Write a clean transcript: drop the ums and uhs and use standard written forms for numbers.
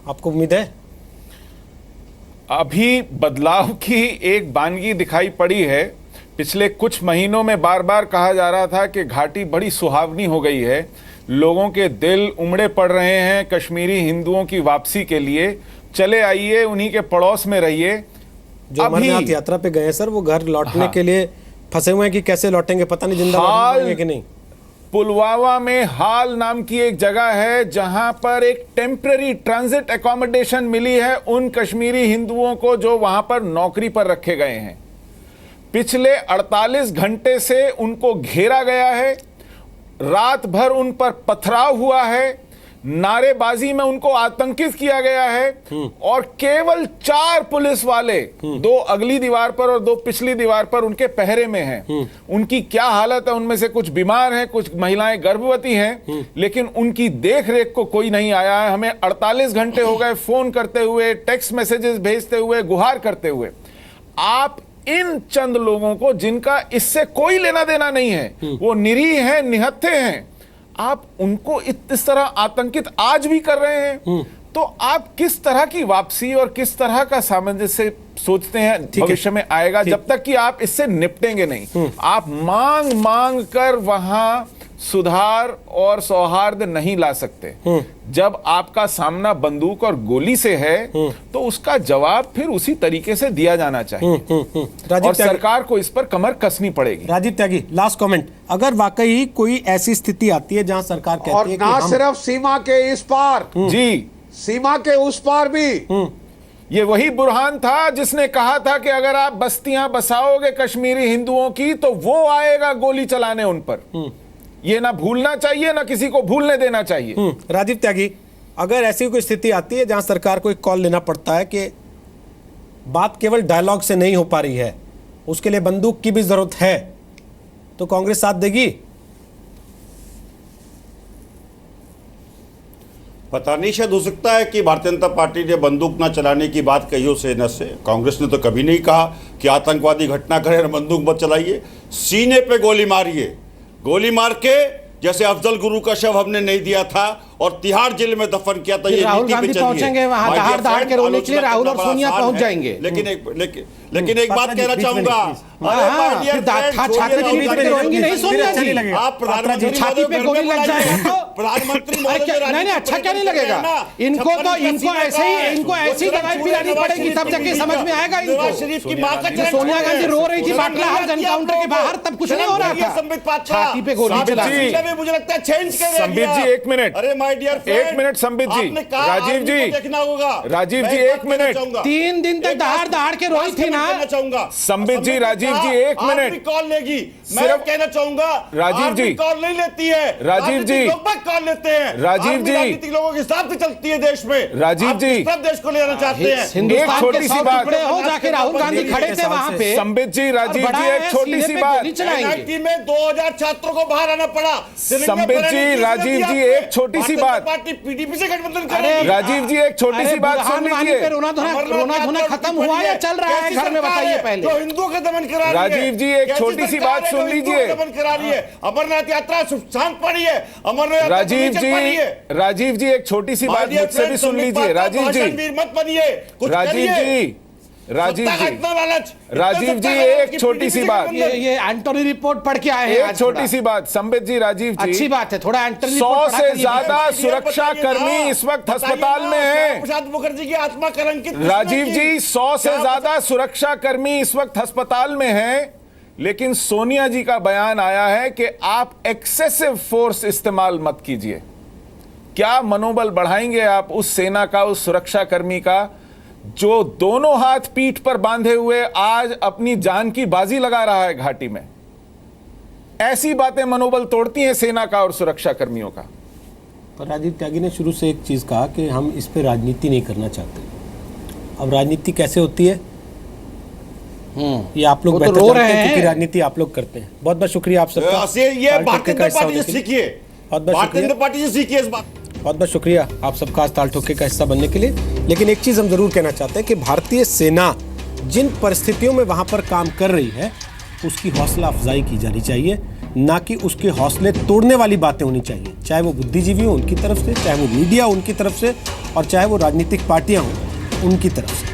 आपको उम्मीद है? अभी बदलाव की एक बानगी दिखाई पड़ी है। पिछले कुछ महीनों में बार बार कहा जा रहा था कि घाटी बड़ी सुहावनी हो गई है, लोगों के दिल उमड़े पड़ रहे हैं कश्मीरी हिंदुओं की वापसी के लिए। चले आइए, उन्हीं के पड़ोस में रहिए। जो अमरनाथ यात्रा पे गए सर, वो घर लौटने के लिए फंसे हुए हैं कि कैसे लौटेंगे, पता नहीं जिंदा लौटेंगे कि नहीं। पुलवामा में हाल नाम की एक जगह है जहां पर एक टेम्पररी ट्रांजिट एकोमोडेशन मिली है उन कश्मीरी हिंदुओं को जो वहां पर नौकरी पर रखे गए हैं। पिछले 48 घंटे से उनको घेरा गया है, रात भर उन पर पथराव हुआ है, नारेबाजी में उनको आतंकित किया गया है और केवल 4 पुलिस वाले, 2 अगली दीवार पर और 2 पिछली दीवार पर उनके पहरे में हैं। उनकी क्या हालत है, उनमें से कुछ बीमार हैं, कुछ महिलाएं गर्भवती हैं, लेकिन उनकी देख रेख को कोई नहीं आया है। हमें 48 घंटे हो गए फोन करते हुए, टेक्स्ट मैसेजेस भेजते हुए, गुहार करते हुए। आप इन चंद लोगों को जिनका इससे कोई लेना देना नहीं है, वो निरीह हैं, निहत्थे हैं, आप उनको इस तरह आतंकित आज भी कर रहे हैं। तो आप किस तरह की वापसी और किस तरह का सामंजस्य सोचते हैं भविष्य में आएगा, जब तक कि आप इससे निपटेंगे नहीं? आप मांग मांग कर वहां सुधार और सौहार्द नहीं ला सकते। जब आपका सामना बंदूक और गोली से है तो उसका जवाब फिर उसी तरीके से दिया जाना चाहिए और सरकार को इस पर कमर कसनी पड़ेगी। राजीव त्यागी, लास्ट कमेंट। अगर वाकई कोई ऐसी स्थिति आती है जहां सरकार कहती और है ना कि सिर्फ सीमा के इस पार, जी सीमा के उस पार भी, ये वही बुरहान था जिसने कहा था कि अगर आप बस्तियां बसाओगे कश्मीरी हिंदुओं की तो वो आएगा गोली चलाने उन पर। ये ना भूलना चाहिए, ना किसी को भूलने देना चाहिए। राजीव त्यागी, अगर ऐसी कोई स्थिति आती है जहां सरकार को एक कॉल लेना पड़ता है कि बात केवल डायलॉग से नहीं हो पा रही है, उसके लिए बंदूक की भी जरूरत है, तो कांग्रेस साथ देगी? पता नहीं, शायद हो सकता है कि भारतीय जनता पार्टी ने बंदूक ना चलाने की बात कही हो सेना से। कांग्रेस ने तो कभी नहीं कहा कि आतंकवादी घटना करें और बंदूक मत चलाइए। सीने पे गोली मारिए, गोली मार के जैसे अफजल गुरु का शव हमने नहीं दिया था और तिहाड़ जेल में दफन किया था। ये राहुल गांधी पहुंचेंगे वहां, दहाड़ के रोने के लिए राहुल और सोनिया पहुंच जाएंगे। लेकिन एक बात कहना चाहूंगा, छाती पे गोली लग जाएगा तो प्रधानमंत्री नहीं, अच्छा क्या नहीं लगेगा इनको? तो इनको ऐसी दवाई पिलानी पड़ेगी तब जाके समझ में आएगा इनको। शरीफ की मां का सोनिया गांधी रो रही थी बाटला हाउस एनकाउंटर के बाहर, तब कुछ नहीं हो रहा था, छाती पे गोली चला। मुझे लगता है चेंज कर संबित जी 1 मिनट, अरे my dear friend, 1 minute Sambit ji, Rajiv ji देखना होगा, राजीव जी 1 मिनट। 3 दिन तक दहाड़ के रोई थी ना संबित जी, राजीव जी 1 मिनट कॉल लेगी। मैं कहना चाहूंगा राजीव जी कॉल नहीं लेती है, राजीव जी लोग कॉल लेते हैं। राजीव जी राजनीतिक लोगों के हिसाब से चलती है देश में। राजीव जी सब देश को लेना चाहते हैं। एक छोटी सी बात हो जाके राहुल गांधी खड़े थे वहां पे। संबित जी, राजीव जी एक छोटी सी बात, एनआईटी में 2000 छात्रों को बाहर आना पड़ा। संबित जी, राजीव जी एक छोटी सी बात, पार्टी पीडीपी से गठबंधन कर, राजीव जी एक छोटी सी बात सुन लीजिए। रोना धोना खत्म हुआ या चल रहा है घर में, बताइए पहले। जो हिंदुओं का दमन करा रही है, राजीव जी एक छोटी सी बात सुन लीजिए। दमन करा रही है, अमरनाथ यात्रा शांत पड़ी है, अमरनाथ राजीव जी एक छोटी सी बात मुझसे भी सुन लीजिए। राजीव जी मत बनिए, राजीव जी एक छोटी सी बात, ये एंटोनी रिपोर्ट पढ़ के आए हैं, एक छोटी सी बात संबित जी, राजीव जी अच्छी बात है, थोड़ा एंटोनी 100 से ज्यादा सुरक्षा कर्मी इस वक्त अस्पताल में हैं। प्रसाद मुखर्जी की आत्मा कलंकित। राजीव जी 100 से ज्यादा सुरक्षा कर्मी इस वक्त अस्पताल में हैं, लेकिन सोनिया जी का बयान आया है कि आप एक्सेसिव फोर्स इस्तेमाल मत कीजिए। क्या मनोबल बढ़ाएंगे आप उस सेना का, उस सुरक्षा कर्मी का जो दोनों हाथ पीठ पर बांधे हुए आज अपनी जान की बाजी लगा रहा है घाटी में? ऐसी बातें मनोबल तोड़ती हैं सेना का और सुरक्षा कर्मियों का। पर राजीव त्यागी ने शुरू से एक चीज कहा कि हम इस पे राजनीति नहीं करना चाहते। अब राजनीति कैसे होती है ये आप लोग बेहतर जानते हैं, क्योंकि राजनीति आप लोग करते हैं। बहुत बहुत शुक्रिया आप सबका। ये भारतीय जनता पार्टी से सीखिए, भारतीय जनता पार्टी से सीखिए इस बात। बहुत बहुत शुक्रिया आप सबका आज ताल ठोके का हिस्सा बनने के लिए। लेकिन एक चीज हम जरूर कहना चाहते हैं कि भारतीय सेना जिन परिस्थितियों में वहां पर काम कर रही है उसकी हौसला अफजाई की जानी चाहिए, ना कि उसके हौसले तोड़ने वाली बातें होनी चाहिए। चाहे वो बुद्धिजीवी हो उनकी तरफ से, चाहे वो मीडिया उनकी तरफ से, और चाहे वो राजनीतिक पार्टियां हों उनकी तरफ से।